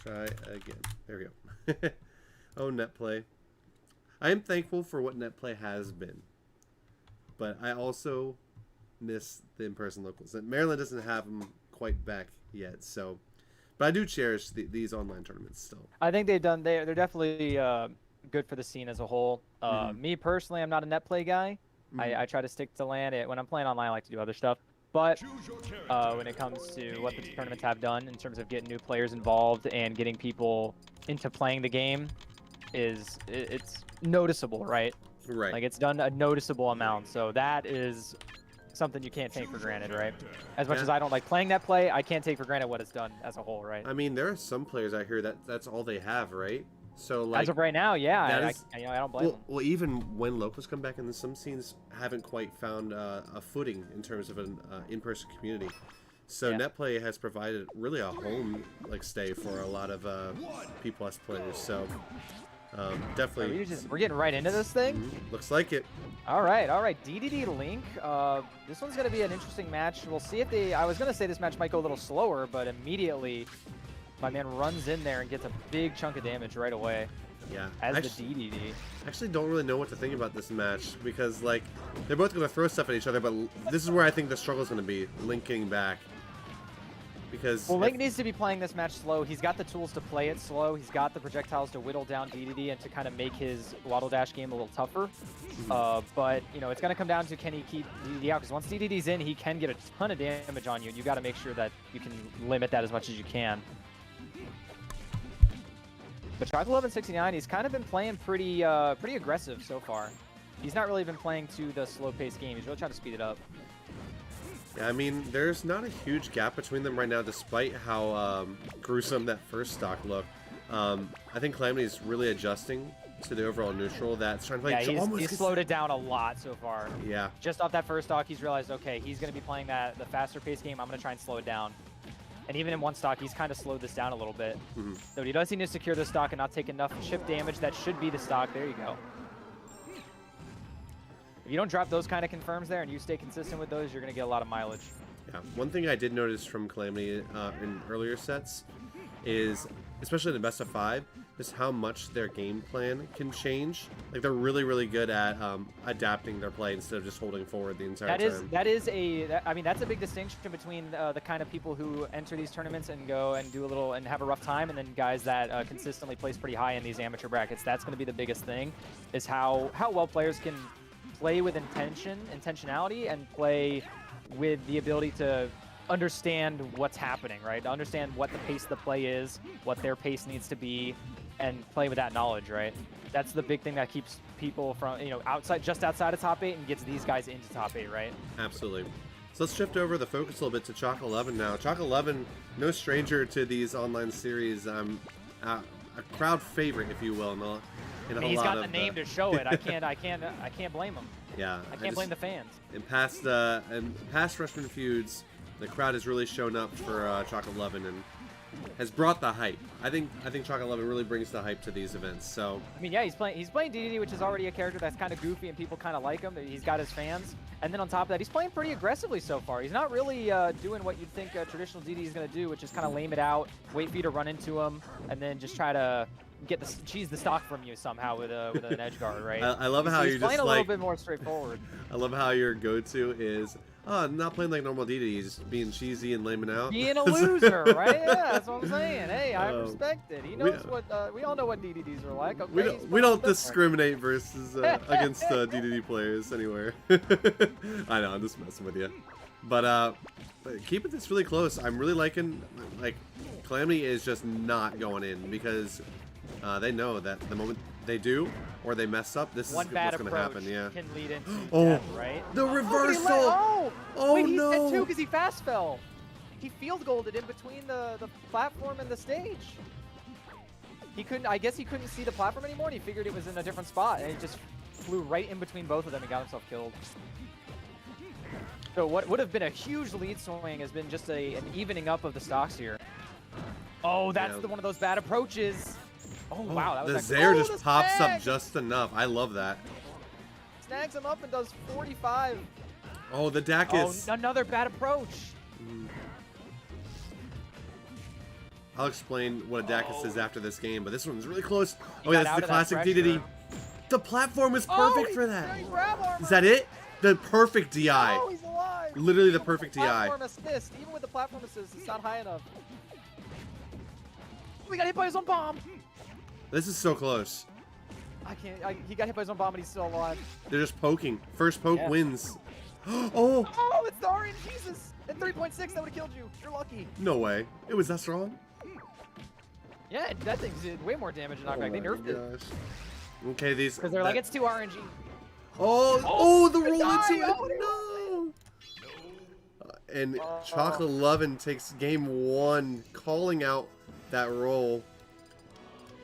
try again. There we go. Oh, net play. I am thankful for what net play has been, but I also miss the in-person locals. And Maryland doesn't have them quite back yet, so. But I do cherish these online tournaments still. I think they've done. They're definitely good for the scene as a whole. Me personally, I'm not a net play guy. I try to stick to LAN. When I'm playing online, I like to do other stuff. But when it comes to what the tournaments have done in terms of getting new players involved and getting people into playing the game, it's noticeable, right? Right. Like it's done a noticeable amount. So that is something you can't take for granted, right? As much as I don't like playing that play, I can't take for granted what it's done as a whole, right? I mean, there are some players out here that's all they have, right? So like as of right now, yeah, I don't blame them. Well, even when locals come back, and some scenes haven't quite found a footing in terms of an in-person community. So NetPlay has provided really a home stay for a lot of P+ players. So definitely. We're getting right into this thing. Looks like it. All right. Dedede Link. This one's gonna be an interesting match. We'll see if they. I was gonna say this match might go a little slower, but immediately my man runs in there and gets a big chunk of damage right away. Yeah. As the Dedede. I actually don't really know what to think about this match because they're both gonna throw stuff at each other, but this is where I think the struggle is gonna be. Link getting back. Because Link needs to be playing this match slow. He's got the tools to play it slow. He's got the projectiles to whittle down Dedede and to kind of make his Waddle Dash game a little tougher. But, it's going to come down to can he keep Dedede out? Because once Dedede's in, he can get a ton of damage on you. And you got to make sure that you can limit that as much as you can. But ChocolateLovin69, he's kind of been playing pretty aggressive so far. He's not really been playing to the slow-paced game. He's really trying to speed it up. Yeah, I mean, there's not a huge gap between them right now, despite how gruesome that first stock looked. I think clmty is really adjusting to the overall neutral. That's trying to play. Yeah, he's slowed it down a lot so far. Yeah. Just off that first stock, he's realized, okay, he's going to be playing the faster pace game. I'm going to try and slow it down. And even in one stock, he's kind of slowed this down a little bit. So he does need to secure the stock and not take enough chip damage. That should be the stock. There you go. If you don't drop those kind of confirms there and you stay consistent with those, you're going to get a lot of mileage. Yeah, one thing I did notice from clmty in earlier sets is, especially in the best of 5, is how much their game plan can change. They're really, really good at adapting their play instead of just holding forward the entire time. I mean, that's a big distinction between the kind of people who enter these tournaments and go and do a little and have a rough time, and then guys that consistently place pretty high in these amateur brackets. That's going to be the biggest thing, is how well players can play with intentionality, and play with the ability to understand what's happening, right? To understand what the pace of the play is, what their pace needs to be, and play with that knowledge, right? That's the big thing that keeps people from, just outside of top 8 and gets these guys into top 8, right? Absolutely. So let's shift over the focus a little bit to ChocolateLovin now. ChocolateLovin, no stranger to these online series. A crowd favorite, if you will. He's got the name to show it. I can't blame him. Yeah, I can't blame the fans. In past Freshman Feuds, the crowd has really shown up for ChocolateLovin and has brought the hype. I think ChocolateLovin really brings the hype to these events. So I mean, yeah, he's playing Dedede, which is already a character that's kind of goofy and people kind of like him. He's got his fans, and then on top of that, he's playing pretty aggressively so far. He's not really doing what you'd think traditional Dedede is going to do, which is kind of lame it out, wait for you to run into him, and then just try to cheese the stock from you somehow with an edge guard, right? I love how you're playing a little bit more straightforward. I love how your go-to is, not playing like normal Dedede, he's just being cheesy and laming out. Being a loser, right? Yeah, that's what I'm saying. Hey, I respect it. He knows we all know what DDDs are like. Okay, we don't discriminate versus against Dedede players anywhere. I know, I'm just messing with you. But keeping this really close. I'm really liking, clmty is just not going in because they know that the moment they do or they mess up, this is what's going to happen. Yeah. Can lead into death, right? The reversal! Wait, he's no! dead too because he fast fell. He field golded in between the platform and the stage. He couldn't. I guess he couldn't see the platform anymore, and he figured it was in a different spot, and he just flew right in between both of them and got himself killed. So what would have been a huge lead swing has been just an evening up of the stocks here. Oh, that's one of those bad approaches. Oh, wow. That was the Zaire just pops up just enough. I love that. Snags him up and does 45. Oh, the Dakis. Oh, another bad approach. I'll explain what Adakis is after this game, but this one's really close. Oh, got yeah, out that's the of that classic pressure. Dedede. The platform is perfect for that. He's grab armor. Is that it? The perfect DI. Oh, he's alive. Literally the perfect DI. Platform assist. Even with the platform assist, it's not high enough. We got hit by his own bomb. This is so close. I can't. He got hit by his own bomb and he's still alive. They're just poking. First poke Yeah. wins. Oh! Oh, it's the orange. Jesus. At 3.6, that would have killed you. You're lucky. No way. It was that strong? Yeah, that thing did way more damage than knockback. They nerfed it. Okay, these... Because they're like, it's too RNG. Oh, the roll into die. it! No! And ChocolateLovin takes game 1, calling out that roll.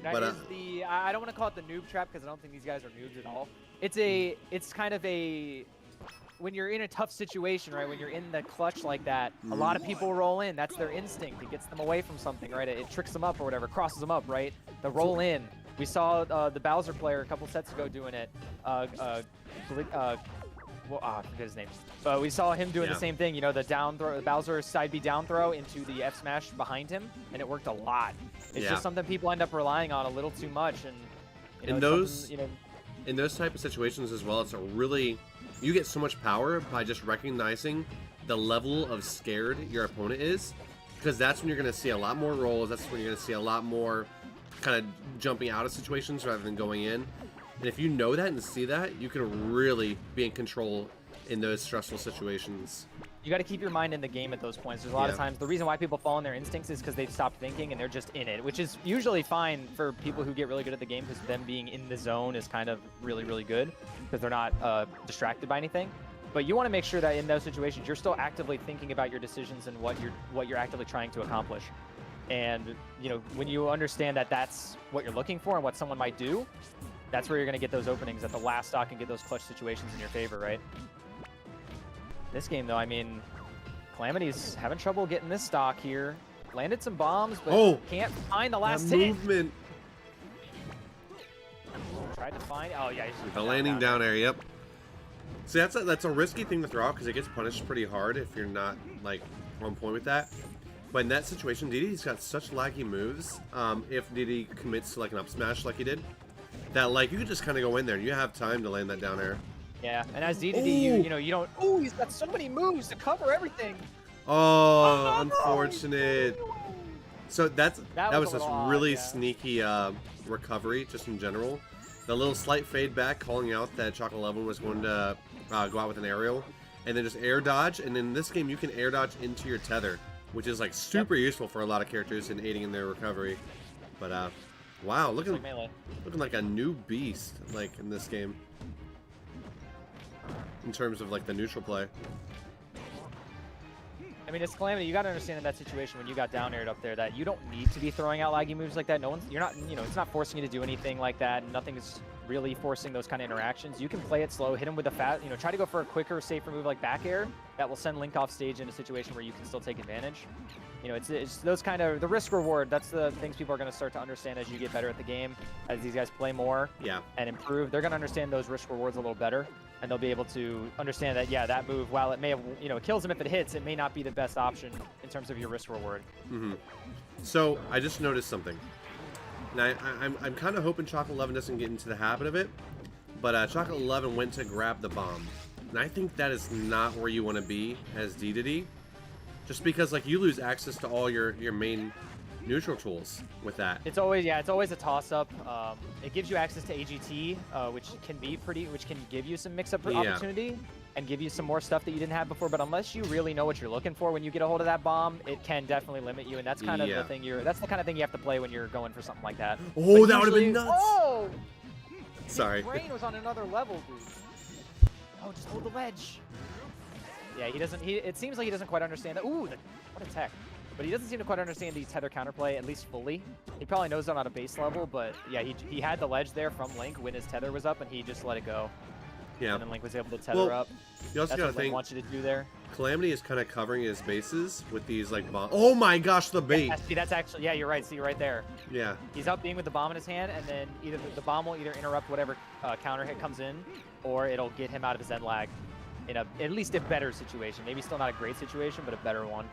That But, is the, I don't want to call it the noob trap because I don't think these guys are noobs at all. It's kind of a, when you're in a tough situation, right? When you're in the clutch like that, a lot of people roll in. That's their instinct. It gets them away from something, right? It tricks them up or whatever, crosses them up, right? The roll in. We saw the Bowser player a couple sets ago doing it. I forget his name. But we saw him doing the same thing. You know, the down throw, the Bowser side B down throw into the F smash behind him, and it worked a lot. It's just something people end up relying on a little too much, and you know, in those, in those type of situations as well, it's a really, you get so much power by just recognizing the level of scared your opponent is, because that's when you're going to see a lot more rolls. That's when you're going to see a lot more kind of jumping out of situations rather than going in. And if you know that and see that, you can really be in control in those stressful situations. You got to keep your mind in the game at those points. There's a lot of times the reason why people fall in their instincts is because they've stopped thinking and they're just in it, which is usually fine for people who get really good at the game because them being in the zone is kind of really, really good because they're not distracted by anything. But you want to make sure that in those situations you're still actively thinking about your decisions and what you're actively trying to accomplish. And you know, when you understand that that's what you're looking for and what someone might do, that's where you're going to get those openings at the last stock and get those clutch situations in your favor, right? This game, though, I mean, clmty's having trouble getting this stock here. Landed some bombs, but can't find the last hit. Movement. Tried to find. Oh yeah, he's The landing down air. Yep. See, that's a risky thing to throw out because it gets punished pretty hard if you're not like on point with that. But in that situation, Dedede's got such laggy moves. If Dedede commits to like an up smash like he did, that like you could just kind of go in there and you have time to land that down air. Yeah, and as Dedede, you know, you don't. Oh, he's got so many moves to cover everything. Oh, unfortunate. So that was just really odd, sneaky recovery, just in general. The little slight fade back, calling out that ChocolateLovin was going to go out with an aerial, and then just air dodge. And in this game, you can air dodge into your tether, which is like super useful for a lot of characters in aiding in their recovery. But wow, looking like a new beast, like in this game. In terms of like the neutral play. I mean, it's clmty. You got to understand in that situation when you got down aired up there that you don't need to be throwing out laggy moves like that. You're not, you know, it's not forcing you to do anything like that. Nothing is really forcing those kind of interactions. You can play it slow, hit him with a fast, you know, try to go for a quicker, safer move like back air that will send Link off stage in a situation where you can still take advantage. You know, it's those kind of, the risk reward, that's the things people are going to start to understand as you get better at the game, as these guys play more and improve. They're going to understand those risk rewards a little better, and they'll be able to understand that, yeah, that move, while it may have, you know, it kills them if it hits, it may not be the best option in terms of your risk reward. So I just noticed something. Now, I'm kind of hoping ChocolateLovin doesn't get into the habit of it, but ChocolateLovin went to grab the bomb. And I think that is not where you want to be as Dedede. Just because, like, you lose access to all your main neutral tools with that. It's always, it's always a toss-up. It gives you access to AGT, which can give you some mix-up opportunity and give you some more stuff that you didn't have before. But unless you really know what you're looking for when you get a hold of that bomb, it can definitely limit you. And that's kind of the thing that's the kind of thing you have to play when you're going for something like that. Oh, that would have been nuts! Oh! Sorry. His brain was on another level, dude. Oh, just hold the ledge. Yeah, he doesn't. It seems like he doesn't quite understand that. Ooh, what a tech! But he doesn't seem to quite understand the tether counterplay, at least fully. He probably knows them on a base level, but yeah, he had the ledge there from Link when his tether was up, and he just let it go. Yeah. And then Link was able to tether up. You also gotta think. Wants you to do there. clmty is kind of covering his bases with these like bombs. Oh my gosh, the bait! Yeah, see, that's actually you're right. See right there. Yeah. He's up being with the bomb in his hand, and then either the bomb will either interrupt whatever counter hit comes in, or it'll get him out of his end lag. In at least a better situation. Maybe still not a great situation, but a better one.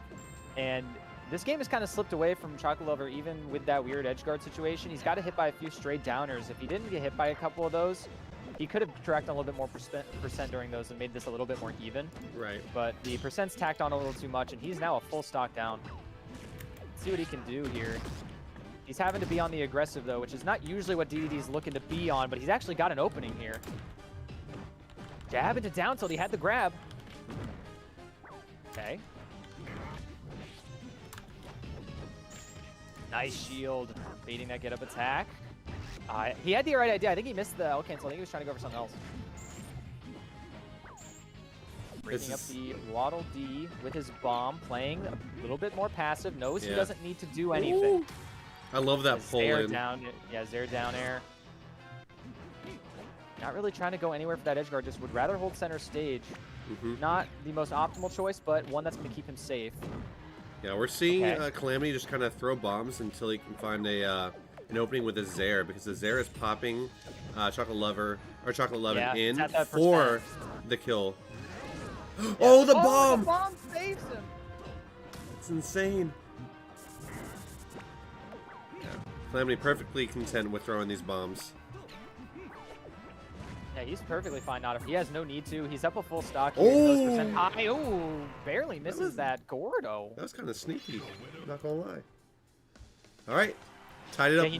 And this game has kind of slipped away from ChocolateLover even with that weird edge guard situation. He's got to hit by a few straight downers. If he didn't get hit by a couple of those, he could have tracked on a little bit more percent during those and made this a little bit more even. Right. But the percent's tacked on a little too much, and he's now a full stock down. Let's see what he can do here. He's having to be on the aggressive, though, which is not usually what Dedede's looking to be on, but he's actually got an opening here. Jab into down tilt. He had the grab. Okay. Nice shield. Baiting that get-up attack. He had the right idea. I think he missed the L cancel. I think he was trying to go for something else. Breaking up the Waddle D with his bomb. Playing a little bit more passive. Knows he doesn't need to do anything. Ooh. I love that pull in. Down, yeah, Zaire down air. Not really trying to go anywhere for that edge guard. Just would rather hold center stage. Not the most optimal choice, but one that's going to keep him safe. Yeah, we're seeing clmty just kind of throw bombs until he can find a an opening with a Zaire, because the Zaire is popping ChocolateLovin in for the kill. Oh, the bomb! The bomb saves him. It's insane. Yeah, clmty perfectly content with throwing these bombs. Yeah, he's perfectly fine. Not if he has no need to. He's up a full stock. Oh, barely misses that Gordo. That was kind of sneaky. Not gonna lie. All right, tied it up 1-1. He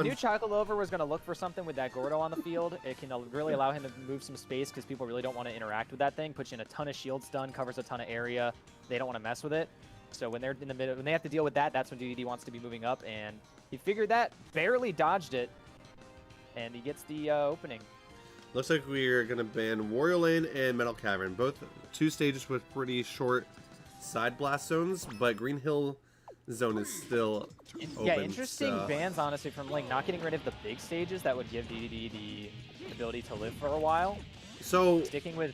knew ChocolateLover was gonna look for something with that Gordo on the field. It can really allow him to move some space because people really don't want to interact with that thing. Puts you in a ton of shield stun, covers a ton of area. They don't want to mess with it. So when they're in the middle, when they have to deal with that, that's when Dedede wants to be moving up, and he figured that, barely dodged it, and he gets the opening. Looks like we're going to ban Wario Lane and Metal Cavern. Both 2 stages with pretty short side blast zones, but Green Hill zone is still open. Yeah, interesting bans, honestly, from like not getting rid of the big stages that would give Dedede the ability to live for a while. So sticking with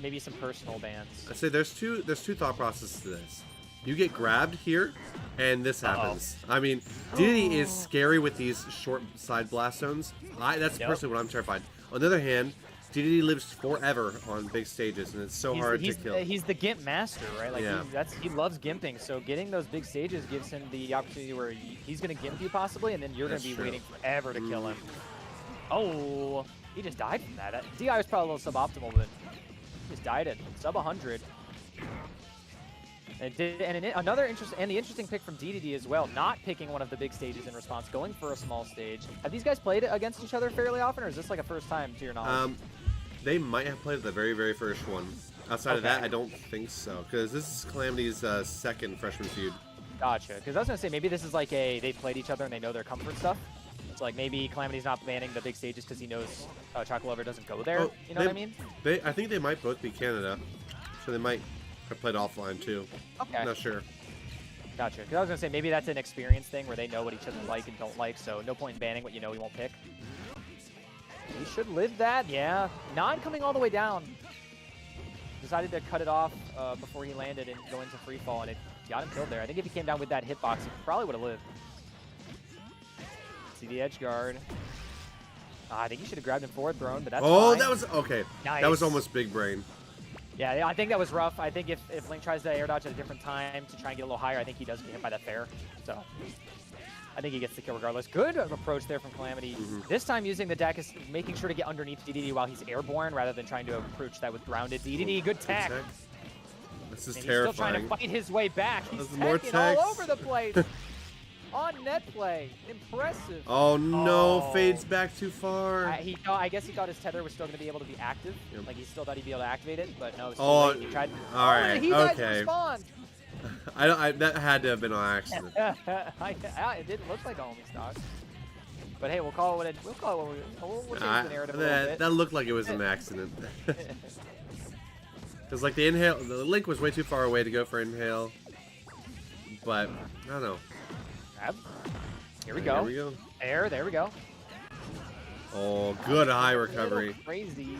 maybe some personal bans. I'd say there's two thought processes to this. You get grabbed here, and this happens. I mean, Dedede is scary with these short side blast zones. That's personally what I'm terrified. On the other hand, Dedede lives forever on big stages, and it's so hard to kill. He's the gimp master, right? Like he loves gimping, so getting those big stages gives him the opportunity where he's going to gimp you possibly, and then you're going to be waiting forever to kill him. Oh, he just died from that. DI was probably a little suboptimal, but he just died at sub 100. And the interesting pick from Dedede as well, not picking one of the big stages in response, going for a small stage. Have these guys played against each other fairly often, or is this like a first time to your knowledge? They might have played the very, very first one. Outside of that, I don't think so, because this is clmty's second Freshman Feud. Gotcha, because I was going to say, maybe this is like they played each other and they know their comfort stuff. So like maybe clmty's not banning the big stages because he knows ChocolateLover doesn't go there, you know what I mean? I think they might both be Canada, so they might have played offline too. Okay. I'm not sure. Gotcha. Because I was going to say, maybe that's an experience thing where they know what each other like and don't like, so no point in banning what you know he won't pick. He should live that, yeah. Not coming all the way down. Decided to cut it off before he landed and go into free fall, and it got him killed there. I think if he came down with that hitbox, he probably would have lived. See the edge guard. I think he should have grabbed him forward thrown, but that's fine. That was, okay. Nice. That was almost big brain. Yeah, I think that was rough. I think if Link tries to air dodge at a different time to try and get a little higher, I think he does get hit by that fair. So I think he gets the kill regardless. Good approach there from clmty. This time using the deck is making sure to get underneath Dedede while he's airborne rather than trying to approach that with grounded. Dedede, good tech. This is and terrifying. He's still trying to fight his way back. He's more teching all over the place. On net play. Impressive. Oh no, fades back too far. I guess he thought his tether was still going to be able to be active. Yep. Like he still thought he'd be able to activate it, but no. He tried. All right. He died to respond. That had to have been on accident. It didn't look like a homie stock. But hey, we'll call it we'll change the narrative a little bit. That looked like it was an accident. Because like the Link was way too far away to go for inhale. But I don't know. Here we go. Air, there we go. Oh, good high recovery. Crazy.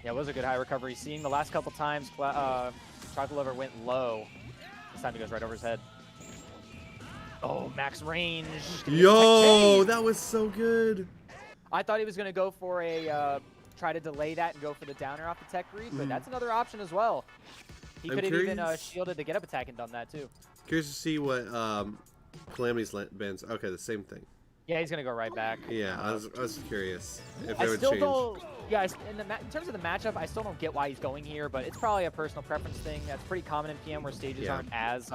Yeah, it was a good high recovery. Seeing the last couple times ChocolateLover went low. This time he goes right over his head. Oh, max range. Yo, that was so good. I thought he was going to go for a try to delay that and go for the downer off the tech read, but that's another option as well. He could have even shielded the get-up attack and done that too. Curious to see what Calamity's bans. Okay, the same thing. Yeah, he's gonna go right back. Yeah, I was curious if I they would still change. don't. Yeah, in terms of the matchup, I still don't get why he's going here, but it's probably a personal preference thing. That's pretty common in PM where stages aren't as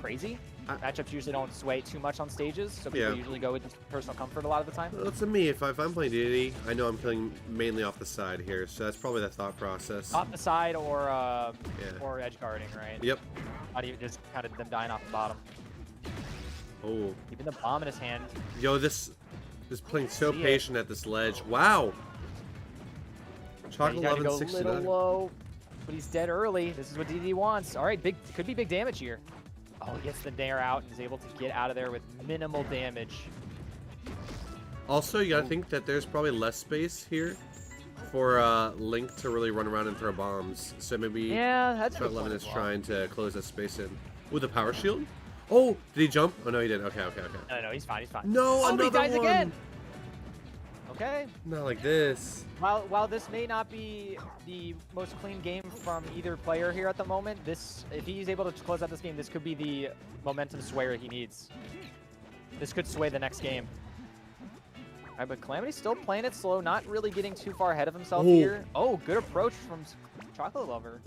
crazy. Matchups usually don't sway too much on stages, so people usually go with just personal comfort a lot of the time. Well, to me, if I'm playing Dedede, I know I'm killing mainly off the side here, so that's probably the thought process. Off the side or edge guarding, right? Yep. Not even just kind of them dying off the bottom. Oh. Keeping the bomb in his hand. Yo, this is playing so patient at this ledge. Wow. ChocolateLovin69. ChocolateLovin69. A little low, but he's dead early. This is what Dedede wants. All right, could be big damage here. Oh, he gets the Nair out and is able to get out of there with minimal damage. Also, you gotta think that there's probably less space here for Link to really run around and throw bombs. So maybe ChocolateLovin is trying to close that space in. With a power shield? Oh, did he jump? Oh, no, he didn't. Okay. No, he's fine. He's fine. No, oh, another he dies one. again. Okay. Not like this. While this may not be the most clean game from either player here at the moment, if he's able to close out this game, this could be the momentum swayer he needs. This could sway the next game. All right, but Calamity's still playing it slow, not really getting too far ahead of himself here. Oh, good approach from ChocolateLover.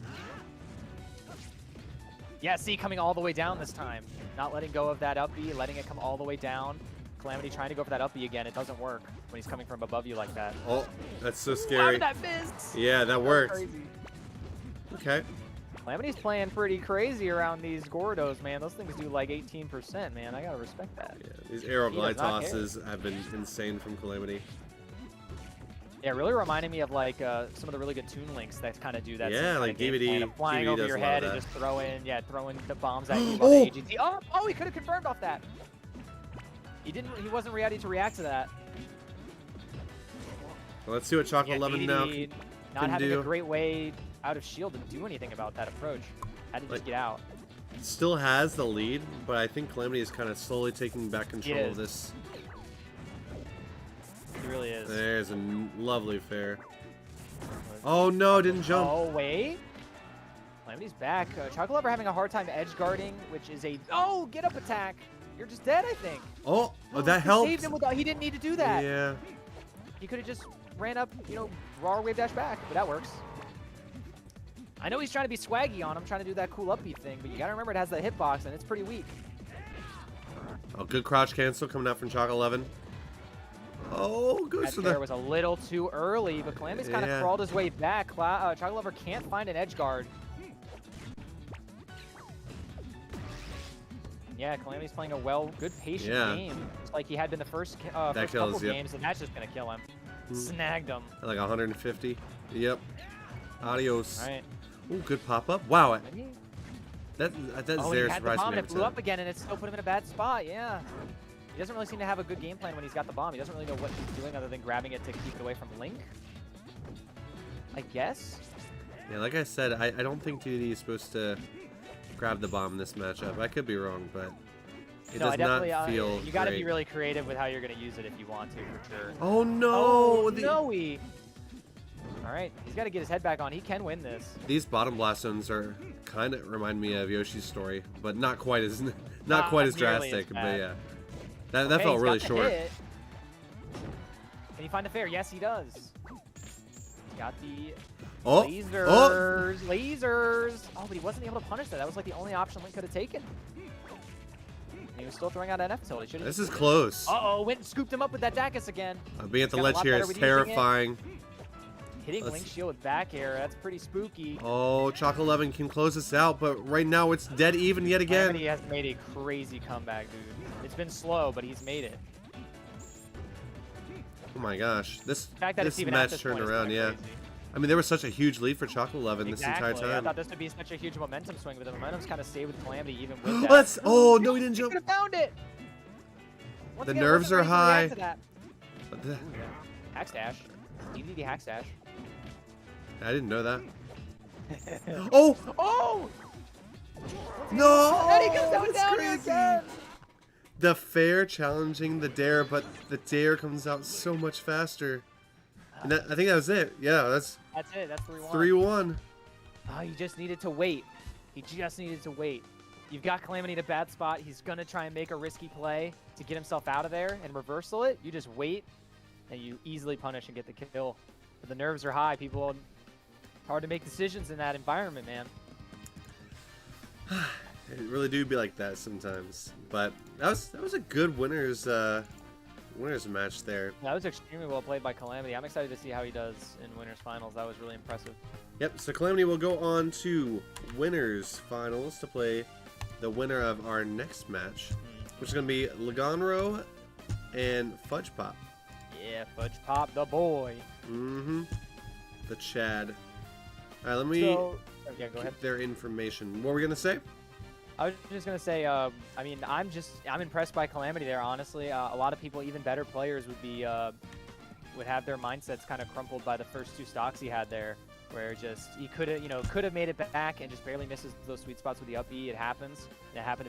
Yeah, see, coming all the way down this time. Not letting go of that up B, letting it come all the way down. Calamity trying to go for that up B again. It doesn't work when he's coming from above you like that. Oh, that's so scary. How did that miss? Yeah, that worked. Crazy. Okay. Calamity's playing pretty crazy around these Gordos, man. Those things do like 18%, man. I gotta respect that. Yeah, these arrow glide tosses have been insane from Calamity. Yeah, really reminding me of like some of the really good Toon Links that kind of do that. Yeah, like DVD. Flying DVD over your head and just throwing the bombs at you on Oh! the AGT. Oh, he could have confirmed off that. He wasn't ready to react to that. Well, let's see what ChocolateLovin now can not having do. a great way out of shield to do anything about that approach. Had to just get out. Still has the lead, but I think Calamity is kind of slowly taking back control of this. He really is. There's a lovely fair. Oh no, didn't jump. Oh wait. Calamity's back. ChocolateLover having a hard time edge guarding, which is a get up attack. You're just dead, I think. Oh, that helped. Saved him without, he didn't need to do that. Yeah. He could have just ran up, raw wave dash back, but that works. I know he's trying to be swaggy on him, trying to do that cool up B thing, but you gotta remember it has that hitbox and it's pretty weak. Oh, good crouch cancel coming out from ChocolateLovin. Oh, goes for that was a little too early, but Calamity's kind of crawled his way back. ChocolateLover can't find an edge guard. Yeah, Calamity's playing a good patient game. Just like he had been the first couple games, and that's just going to kill him. Snagged him. Like 150. Yep. Adios. All right. Ooh, good pop-up. Wow. That Zare had the bomb and surprised me it blew up again, and it still put him in a bad spot, yeah. He doesn't really seem to have a good game plan when he's got the bomb. He doesn't really know what he's doing other than grabbing it to keep it away from Link. I guess? Yeah, like I said, I don't think Dedede is supposed to grab the bomb in this matchup. I could be wrong, but it does not feel you got to be really creative with how you're going to use it if you want to, for sure. Oh, no! Oh, no! All right, he's got to get his head back on. He can win this. These bottom blast zones are kind of remind me of Yoshi's story, but not quite as drastic. But yeah, that felt really short. Can he find a fair? Yes, he does. He's got the lasers. Lasers. Oh, but he wasn't able to punish that. That was like the only option Link could have taken. And he was still throwing out NF tilt. This is close. Uh-oh, went and scooped him up with that Dacus again. Being at the ledge here is terrifying. Hitting Link shield with back air, that's pretty spooky. Oh, ChocolateLovin can close this out, but right now it's dead even yet again. He has made a crazy comeback, dude. It's been slow, but he's made it. Oh my gosh, this even match turned around, yeah. Crazy. I mean, there was such a huge lead for ChocolateLovin this entire time. I thought this would be such a huge momentum swing, but the momentum's kind of stayed with Calamity even with that. Oh, no, he didn't jump. He could have found it. The nerves are high. Hack stash. DDD hack stash. I didn't know that. Oh! Oh! No! And he comes down crazy. Again. The fair challenging the dare, but the dare comes out so much faster. And I think that was it. Yeah, that's it. That's 3-1. 3-1. Oh, he just needed to wait. He just needed to wait. you've got clmty in a bad spot. He's going to try and make a risky play to get himself out of there and reversal it. You just wait, and you easily punish and get the kill. But the nerves are high. People, hard to make decisions in that environment, man. It really do be like that sometimes. But that was a good winners match there. That was extremely well played by clmty. I'm excited to see how he does in winners finals. That was really impressive. Yep, so clmty will go on to winners finals to play the winner of our next match, which is going to be Laganro and Fudge Pop. Yeah, Fudge Pop, the boy. Mm-hmm. The Chad. All right, let me yeah, go ahead. get their information. What were we going to say? I was just going to say, I mean, I'm impressed by clmty there, honestly. A lot of people, even better players, would have their mindsets kind of crumpled by the first 2 stocks he had there, where just he could have made it back and just barely misses those sweet spots with the up B. It happens. And it happened